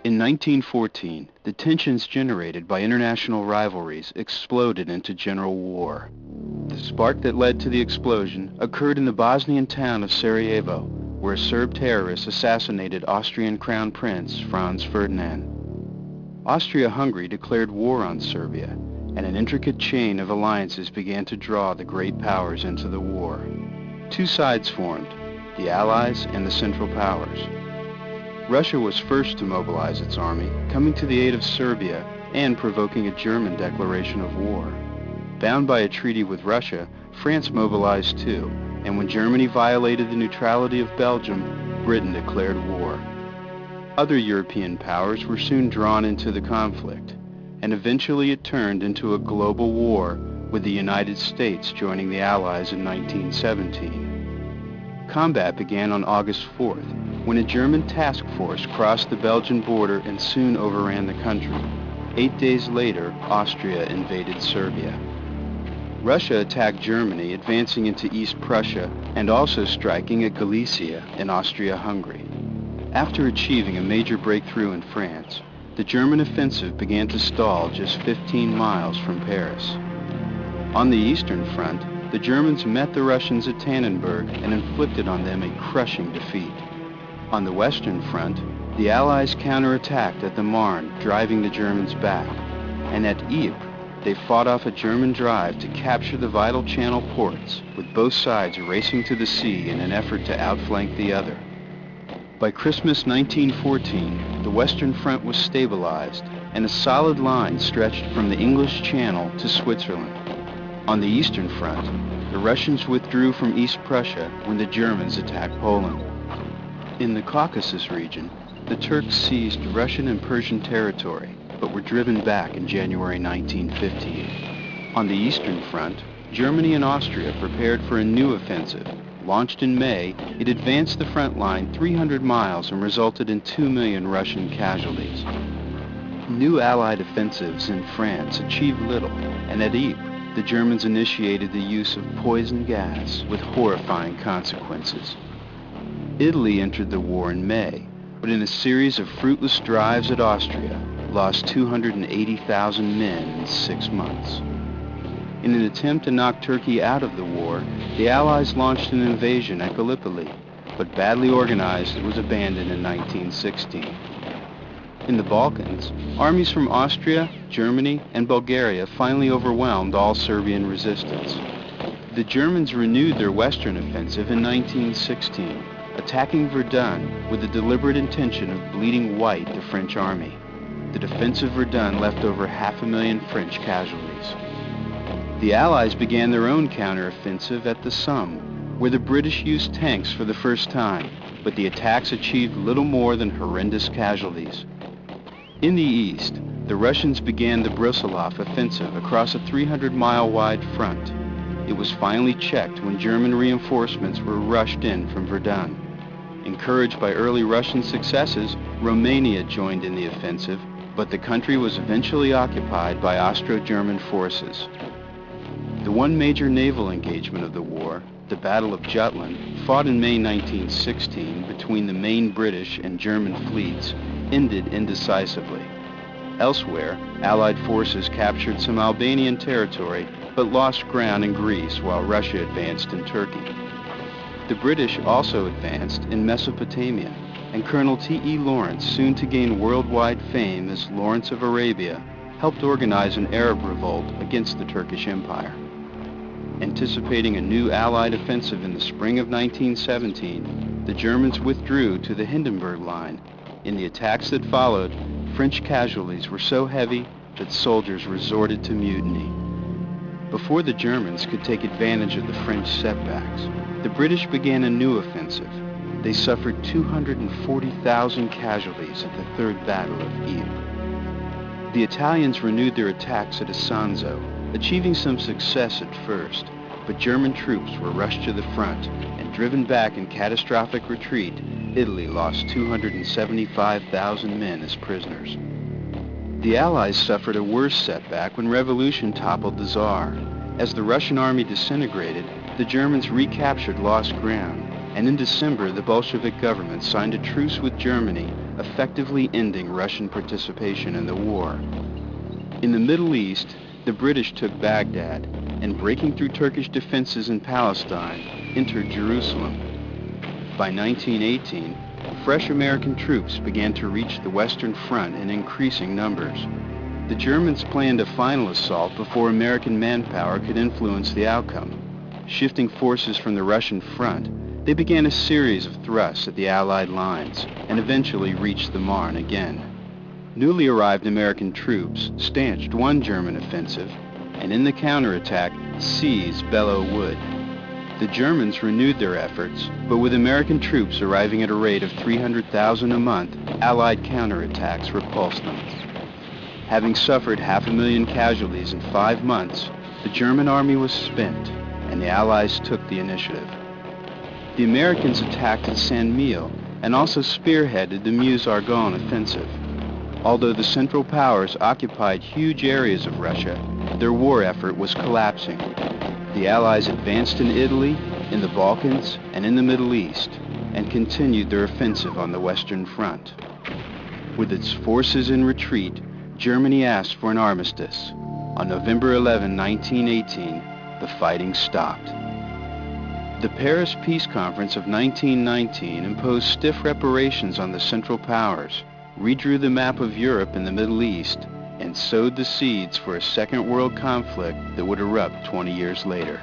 In 1914, the tensions generated by international rivalries exploded into general war. The spark that led to the explosion occurred in the Bosnian town of Sarajevo, where a Serb terrorist assassinated Austrian Crown Prince Franz Ferdinand. Austria-Hungary declared war on Serbia, and an intricate chain of alliances began to draw the great powers into the war. Two sides formed, the Allies and the Central Powers. Russia was first to mobilize its army, coming to the aid of Serbia and provoking a German declaration of war. Bound by a treaty with Russia, France mobilized too, and when Germany violated the neutrality of Belgium, Britain declared war. Other European powers were soon drawn into the conflict, and eventually it turned into a global war, with the United States joining the Allies in 1917. Combat began on August 4th, when a German task force crossed the Belgian border and soon overran the country. 8 days later, Austria invaded Serbia. Russia attacked Germany, advancing into East Prussia and also striking at Galicia in Austria-Hungary. After achieving a major breakthrough in France, the German offensive began to stall just 15 miles from Paris. On the Eastern Front, the Germans met the Russians at Tannenberg and inflicted on them a crushing defeat. On the Western Front, the Allies counterattacked at the Marne, driving the Germans back, and at Ypres, they fought off a German drive to capture the vital Channel ports, with both sides racing to the sea in an effort to outflank the other. By Christmas 1914, the Western Front was stabilized, and a solid line stretched from the English Channel to Switzerland. On the Eastern Front, the Russians withdrew from East Prussia when the Germans attacked Poland. In the Caucasus region, the Turks seized Russian and Persian territory, but were driven back in January 1915. On the Eastern Front, Germany and Austria prepared for a new offensive. Launched in May, it advanced the front line 300 miles and resulted in 2 million Russian casualties. New Allied offensives in France achieved little, and at Ypres, the Germans initiated the use of poison gas with horrifying consequences. Italy entered the war in May, but in a series of fruitless drives at Austria, lost 280,000 men in 6 months. In an attempt to knock Turkey out of the war, the Allies launched an invasion at Gallipoli, but badly organized, it was abandoned in 1916. In the Balkans, armies from Austria, Germany, and Bulgaria finally overwhelmed all Serbian resistance. The Germans renewed their western offensive in 1916, attacking Verdun with the deliberate intention of bleeding white the French army. The defensive Verdun left over 500,000 French casualties. The Allies began their own counteroffensive at the Somme, where the British used tanks for the first time, but the attacks achieved little more than horrendous casualties. In the east, the Russians began the Brusilov offensive across a 300-mile-wide front. It was finally checked when German reinforcements were rushed in from Verdun. Encouraged by early Russian successes, Romania joined in the offensive, but the country was eventually occupied by Austro-German forces. The one major naval engagement of the war, the Battle of Jutland, fought in May 1916 between the main British and German fleets, ended indecisively. Elsewhere, Allied forces captured some Albanian territory, but lost ground in Greece while Russia advanced in Turkey. The British also advanced in Mesopotamia, and Colonel T.E. Lawrence, soon to gain worldwide fame as Lawrence of Arabia, helped organize an Arab revolt against the Turkish Empire. Anticipating a new Allied offensive in the spring of 1917, the Germans withdrew to the Hindenburg Line. In the attacks that followed, French casualties were so heavy that soldiers resorted to mutiny. Before the Germans could take advantage of the French setbacks, the British began a new offensive. They suffered 240,000 casualties at the Third Battle of Ypres. The Italians renewed their attacks at Isonzo, achieving some success at first, but German troops were rushed to the front, and driven back in catastrophic retreat, Italy lost 275,000 men as prisoners. The Allies suffered a worse setback when revolution toppled the Tsar. As the Russian army disintegrated, the Germans recaptured lost ground, and and in December the Bolshevik government signed a truce with Germany, effectively ending Russian participation in the war. In the Middle East, the British took Baghdad, and breaking through Turkish defenses in Palestine, entered Jerusalem. By 1918, fresh American troops began to reach the Western Front in increasing numbers. The Germans planned a final assault before American manpower could influence the outcome. Shifting forces from the Russian front, they began a series of thrusts at the Allied lines and eventually reached the Marne again. Newly arrived American troops stanched one German offensive and in the counterattack seized Belleau Wood. The Germans renewed their efforts, but with American troops arriving at a rate of 300,000 a month, Allied counterattacks repulsed them. Having suffered 500,000 casualties in 5 months, the German army was spent, and the Allies took the initiative. The Americans attacked at Saint-Mihiel and also spearheaded the Meuse-Argonne offensive. Although the Central Powers occupied huge areas of Russia, their war effort was collapsing. The Allies advanced in Italy, in the Balkans, and in the Middle East, and continued their offensive on the Western Front. With its forces in retreat, Germany asked for an armistice. On November 11, 1918, the fighting stopped. The Paris Peace Conference of 1919 imposed stiff reparations on the Central Powers, redrew the map of Europe and the Middle East, and sowed the seeds for a Second World conflict that would erupt 20 years later.